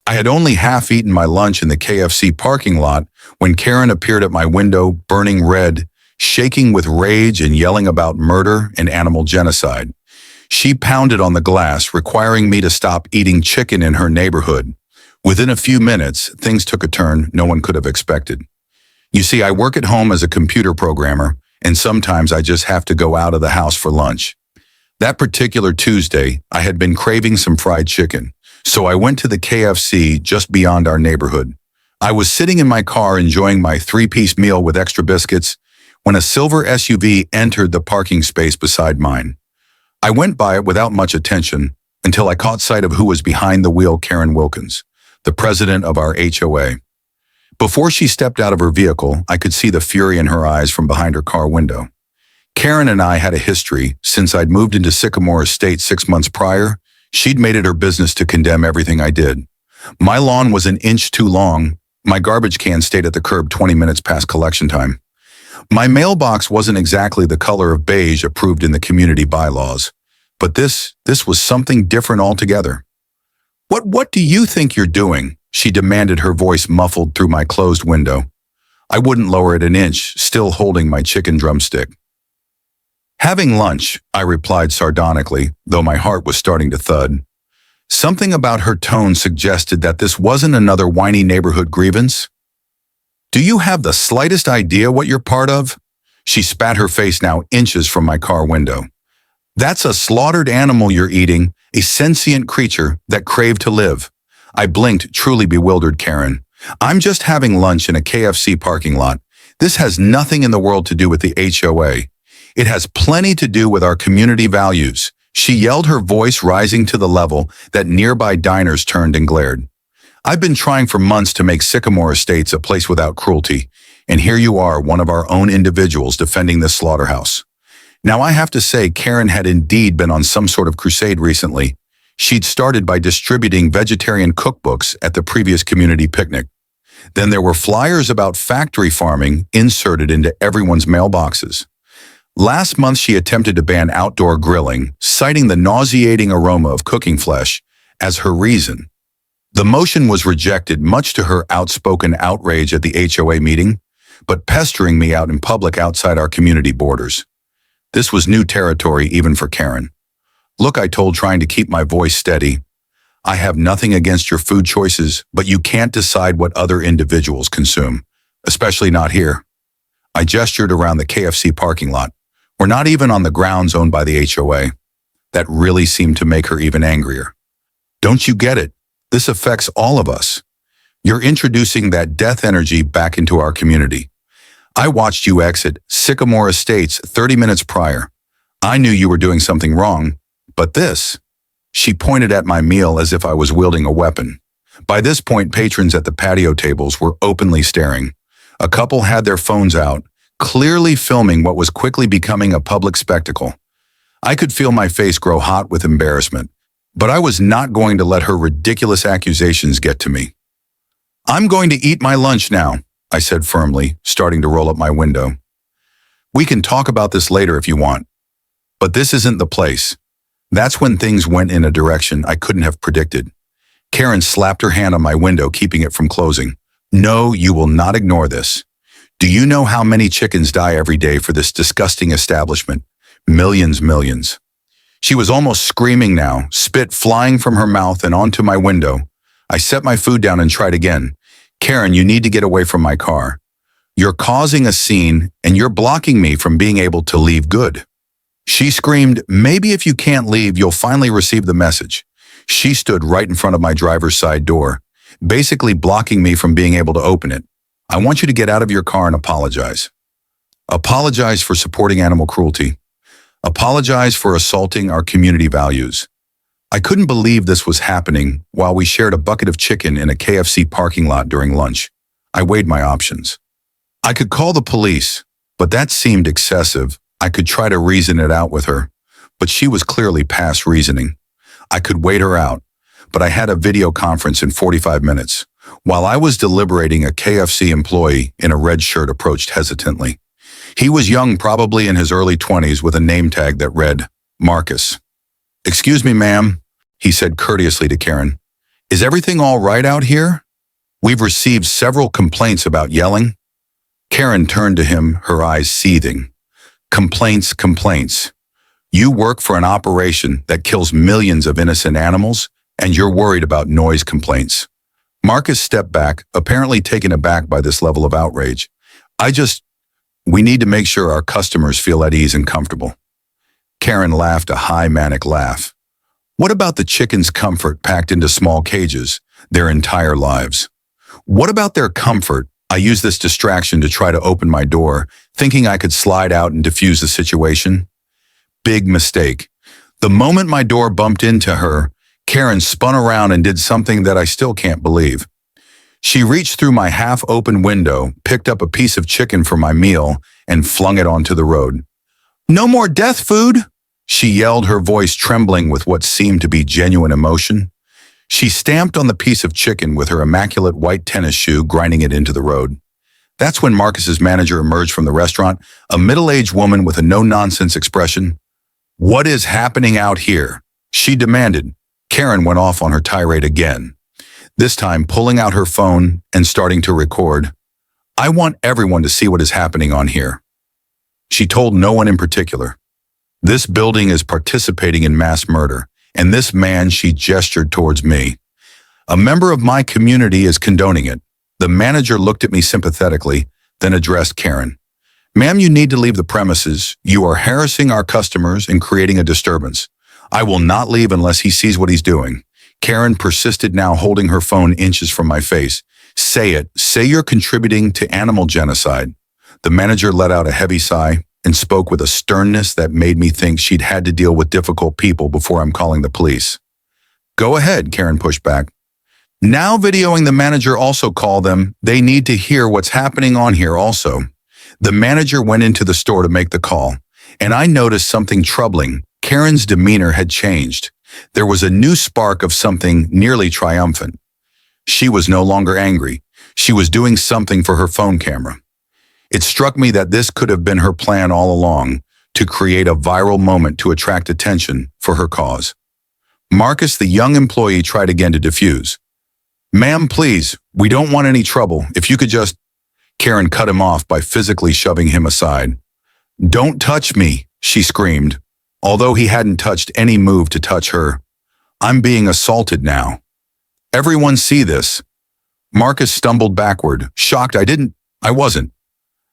I had only half eaten my lunch in the KFC parking lot when Karen appeared at my window, burning red, shaking with rage and yelling about murder and animal genocide. She pounded on the glass, requiring me to stop eating chicken in her neighborhood. Within a few minutes, things took a turn no one could have expected. You see, I work at home as a computer programmer, and sometimes I just have to go out of the house for lunch. That particular Tuesday, I had been craving some fried chicken, so I went to the KFC just beyond our neighborhood. I was sitting in my car enjoying my three-piece meal with extra biscuits when a silver SUV entered the parking space beside mine. I went by it without much attention until I caught sight of who was behind the wheel, Karen Wilkins, the president of our HOA. Before she stepped out of her vehicle, I could see the fury in her eyes from behind her car window. Karen and I had a history. Since I'd moved into Sycamore Estates 6 months prior, she'd made it her business to condemn everything I did. My lawn was an inch too long. My garbage can stayed at the curb 20 minutes past collection time. My mailbox wasn't exactly the color of beige approved in the community bylaws, but this was something different altogether. What do you think you're doing?" she demanded, her voice muffled through my closed window. I wouldn't lower it an inch, still holding my chicken drumstick. "Having lunch," I replied sardonically, though my heart was starting to thud. Something about her tone suggested that this wasn't another whiny neighborhood grievance. "Do you have the slightest idea what you're part of?" She spat, her face now inches from my car window. "That's a slaughtered animal you're eating, a sentient creature that craved to live." I blinked, truly bewildered. "Karen, I'm just having lunch in a KFC parking lot. This has nothing in the world to do with the HOA. It has plenty to do with our community values," she yelled, her voice rising to the level that nearby diners turned and glared. "I've been trying for months to make Sycamore Estates a place without cruelty, and here you are, one of our own individuals, defending this slaughterhouse." Now, I have to say, Karen had indeed been on some sort of crusade recently. She'd started by distributing vegetarian cookbooks at the previous community picnic. Then there were flyers about factory farming inserted into everyone's mailboxes. Last month, she attempted to ban outdoor grilling, citing the nauseating aroma of cooking flesh as her reason. The motion was rejected, much to her outspoken outrage at the HOA meeting, but pestering me out in public outside our community borders. This was new territory even for Karen. "Look," I told, trying to keep my voice steady, "I have nothing against your food choices, but you can't decide what other individuals consume, especially not here." I gestured around the KFC parking lot. "We're not even on the grounds owned by the HOA." That really seemed to make her even angrier. "Don't you get it? This affects all of us. You're introducing that death energy back into our community. I watched you exit Sycamore Estates 30 minutes prior. I knew you were doing something wrong, but this..." She pointed at my meal as if I was wielding a weapon. By this point, patrons at the patio tables were openly staring. A couple had their phones out, clearly filming what was quickly becoming a public spectacle. I could feel my face grow hot with embarrassment, but I was not going to let her ridiculous accusations get to me. "I'm going to eat my lunch now," I said firmly, starting to roll up my window. "We can talk about this later if you want, but this isn't the place." That's when things went in a direction I couldn't have predicted. Karen slapped her hand on my window, keeping it from closing. "No, you will not ignore this. Do you know how many chickens die every day for this disgusting establishment? Millions, millions." She was almost screaming now, spit flying from her mouth and onto my window. I set my food down and tried again. "Karen, you need to get away from my car. You're causing a scene and you're blocking me from being able to leave good." She screamed, "Maybe if you can't leave, you'll finally receive the message." She stood right in front of my driver's side door, basically blocking me from being able to open it. "I want you to get out of your car and apologize. Apologize for supporting animal cruelty. Apologize for assaulting our community values." I couldn't believe this was happening while we shared a bucket of chicken in a KFC parking lot during lunch. I weighed my options. I could call the police, but that seemed excessive. I could try to reason it out with her, but she was clearly past reasoning. I could wait her out, but I had a video conference in 45 minutes. While I was deliberating, a KFC employee in a red shirt approached hesitantly. He was young, probably in his early 20s, with a name tag that read, Marcus. "Excuse me, ma'am," he said courteously to Karen. Is everything all right out here? We've received several complaints about yelling. Karen turned to him, her eyes seething. Complaints, complaints. You work for an operation that kills millions of innocent animals, and you're worried about noise complaints. Marcus stepped back, apparently taken aback by this level of outrage. We need to make sure our customers feel at ease and comfortable. Karen laughed a high, manic laugh. What about the chickens' comfort packed into small cages, their entire lives? What about their comfort? I used this distraction to try to open my door, thinking I could slide out and defuse the situation. Big mistake. The moment my door bumped into her, Karen spun around and did something that I still can't believe. She reached through my half-open window, picked up a piece of chicken for my meal, and flung it onto the road. No more death food, she yelled, her voice trembling with what seemed to be genuine emotion. She stamped on the piece of chicken with her immaculate white tennis shoe, grinding it into the road. That's when Marcus's manager emerged from the restaurant, a middle-aged woman with a no-nonsense expression. What is happening out here? She demanded. Karen went off on her tirade again, this time pulling out her phone and starting to record. I want everyone to see what is happening on here. She told no one in particular. This building is participating in mass murder, and this man, she gestured towards me. A member of my community is condoning it. The manager looked at me sympathetically, then addressed Karen. Ma'am, you need to leave the premises. You are harassing our customers and creating a disturbance. I will not leave unless he sees what he's doing. Karen persisted, now holding her phone inches from my face. Say it. Say you're contributing to animal genocide. The manager let out a heavy sigh and spoke with a sternness that made me think she'd had to deal with difficult people before I'm calling the police. Go ahead, Karen pushed back. Now videoing the manager, also call them. They need to hear what's happening on here also. The manager went into the store to make the call, and I noticed something troubling. Karen's demeanor had changed. There was a new spark of something nearly triumphant. She was no longer angry. She was doing something for her phone camera. It struck me that this could have been her plan all along, to create a viral moment to attract attention for her cause. Marcus, the young employee, tried again to defuse. Ma'am, please, we don't want any trouble. If you could just... Karen cut him off by physically shoving him aside. Don't touch me, she screamed, although he hadn't touched any move to touch her. I'm being assaulted now. Everyone see this. Marcus stumbled backward, shocked. I wasn't.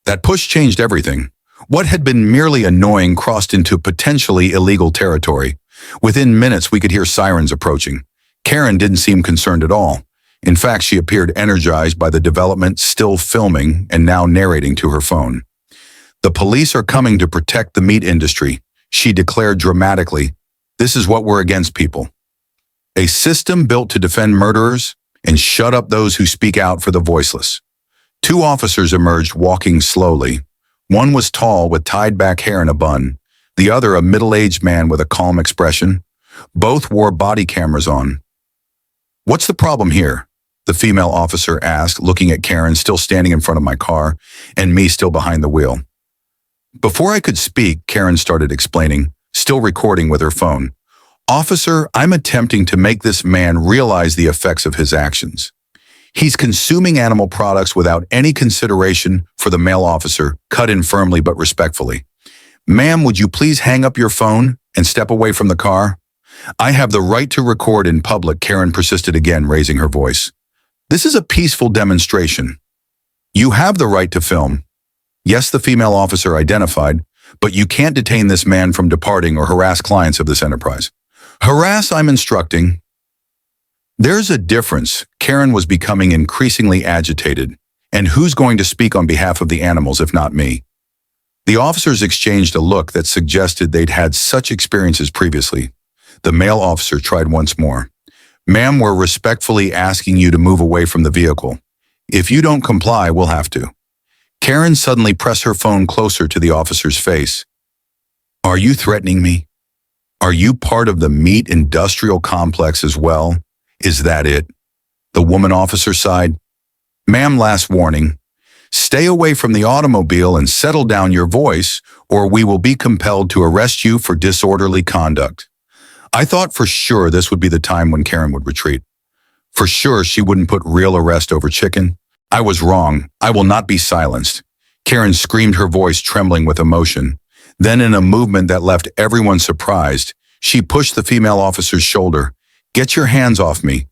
That push changed everything. What had been merely annoying crossed into potentially illegal territory. Within minutes, we could hear sirens approaching. Karen didn't seem concerned at all. In fact, she appeared energized by the development, still filming and now narrating to her phone. The police are coming to protect the meat industry, she declared dramatically. This is what we're against, people. A system built to defend murderers and shut up those who speak out for the voiceless. Two officers emerged, walking slowly. One was tall with tied-back hair and a bun. The other a middle-aged man with a calm expression. Both wore body cameras on. What's the problem here? The female officer asked, looking at Karen still standing in front of my car and me still behind the wheel. Before I could speak, Karen started explaining, still recording with her phone. Officer, I'm attempting to make this man realize the effects of his actions. He's consuming animal products without any consideration for the male officer, cut in firmly but respectfully. Ma'am, would you please hang up your phone and step away from the car? I have the right to record in public, Karen persisted again, raising her voice. This is a peaceful demonstration. You have the right to film. Yes, the female officer identified, but you can't detain this man from departing or harass clients of this enterprise. Harass, I'm instructing. There's a difference. Karen was becoming increasingly agitated. And who's going to speak on behalf of the animals if not me? The officers exchanged a look that suggested they'd had such experiences previously. The male officer tried once more. Ma'am, we're respectfully asking you to move away from the vehicle. If you don't comply, we'll have to. Karen suddenly pressed her phone closer to the officer's face. Are you threatening me? Are you part of the meat industrial complex as well? Is that it? The woman officer sighed. Ma'am, last warning. Stay away from the automobile and settle down your voice, or we will be compelled to arrest you for disorderly conduct. I thought for sure this would be the time when Karen would retreat. For sure, she wouldn't put real arrest over chicken. I was wrong. I will not be silenced. Karen screamed, her voice trembling with emotion. Then, in a movement that left everyone surprised, she pushed the female officer's shoulder. "Get your hands off me."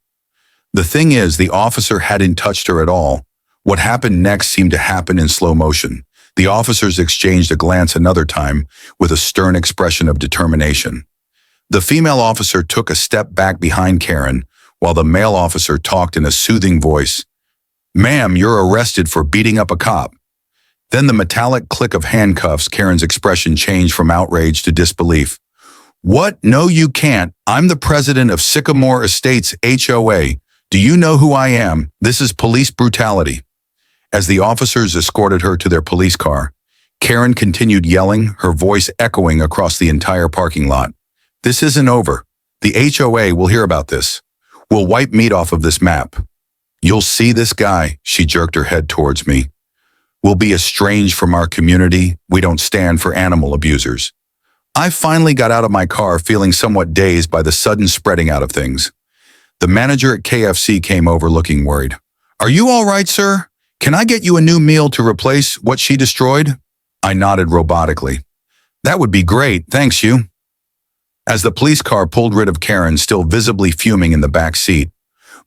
The thing is, the officer hadn't touched her at all. What happened next seemed to happen in slow motion. The officers exchanged a glance another time, with a stern expression of determination. The female officer took a step back behind Karen, while the male officer talked in a soothing voice. "Ma'am, you're arrested for beating up a cop." Then the metallic click of handcuffs. Karen's expression changed from outrage to disbelief. "What? No, you can't. I'm the president of Sycamore Estates HOA. Do you know who I am? This is police brutality." As the officers escorted her to their police car, Karen continued yelling, her voice echoing across the entire parking lot. "This isn't over. The HOA will hear about this. We'll wipe meat off of this map. You'll see this guy." She jerked her head towards me. "Will be estranged from our community. We don't stand for animal abusers." I finally got out of my car feeling somewhat dazed by the sudden spreading out of things. The manager at KFC came over looking worried. "Are you all right, sir? Can I get you a new meal to replace what she destroyed?" I nodded robotically. "That would be great, thanks you." As the police car pulled rid of Karen, still visibly fuming in the back seat,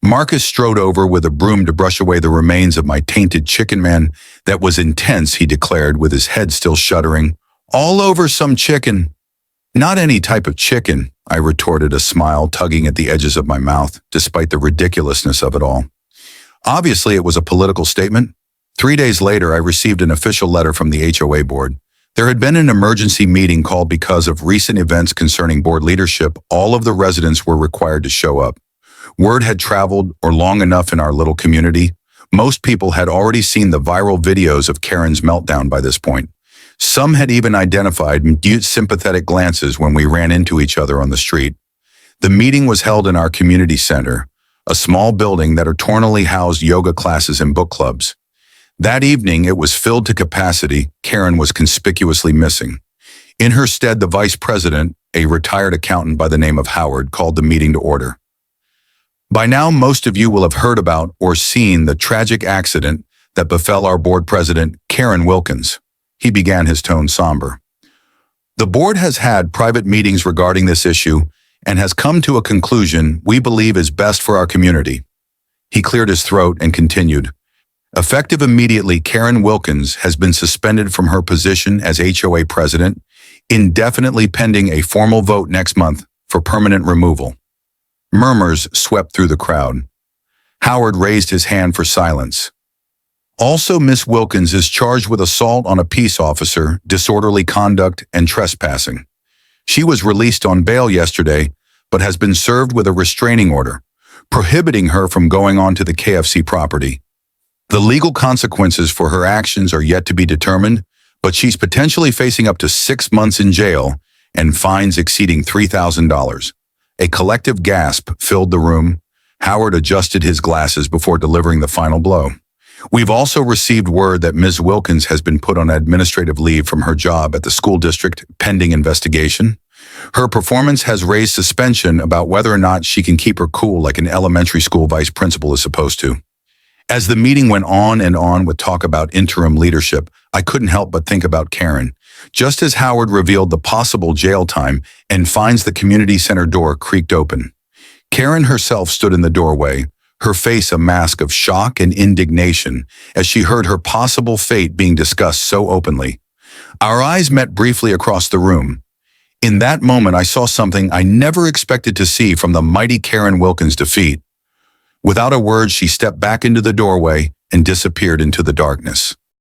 Marcus strode over with a broom to brush away the remains of my tainted chicken man. "That was intense," he declared, with his head still shuddering. "All over some chicken." "Not any type of chicken," I retorted, a smile tugging at the edges of my mouth, despite the ridiculousness of it all. Obviously, it was a political statement. 3 days later, I received an official letter from the HOA board. There had been an emergency meeting called because of recent events concerning board leadership. All of the residents were required to show up. Word had traveled long enough in our little community. Most people had already seen the viral videos of Karen's meltdown by this point. Some had even identified mute sympathetic glances when we ran into each other on the street. The meeting was held in our community center, a small building that eternally housed yoga classes and book clubs. That evening, it was filled to capacity. Karen was conspicuously missing. In her stead, the vice president, a retired accountant by the name of Howard, called the meeting to order. By now, most of you will have heard about or seen the tragic accident that befell our board president, Karen Wilkins. He began, his tone somber. The board has had private meetings regarding this issue and has come to a conclusion we believe is best for our community. He cleared his throat and continued. Effective immediately, Karen Wilkins has been suspended from her position as HOA president, indefinitely pending a formal vote next month for permanent removal. Murmurs swept through the crowd. Howard raised his hand for silence. Also, Miss Wilkins is charged with assault on a peace officer, disorderly conduct, and trespassing. She was released on bail yesterday, but has been served with a restraining order, prohibiting her from going onto the KFC property. The legal consequences for her actions are yet to be determined, but she's potentially facing up to 6 months in jail and fines exceeding $3,000. A collective gasp filled the room. Howard adjusted his glasses before delivering the final blow. We've also received word that Ms. Wilkins has been put on administrative leave from her job at the school district pending investigation. Her performance has raised suspicion about whether or not she can keep her cool like an elementary school vice principal is supposed to. As the meeting went on and on with talk about interim leadership, I couldn't help but think about Karen. Just as Howard revealed the possible jail time and fines, the community center door creaked open. Karen herself stood in the doorway, her face a mask of shock and indignation as she heard her possible fate being discussed so openly. Our eyes met briefly across the room. In that moment, I saw something I never expected to see from the mighty Karen Wilkins' defeat. Without a word, she stepped back into the doorway and disappeared into the darkness.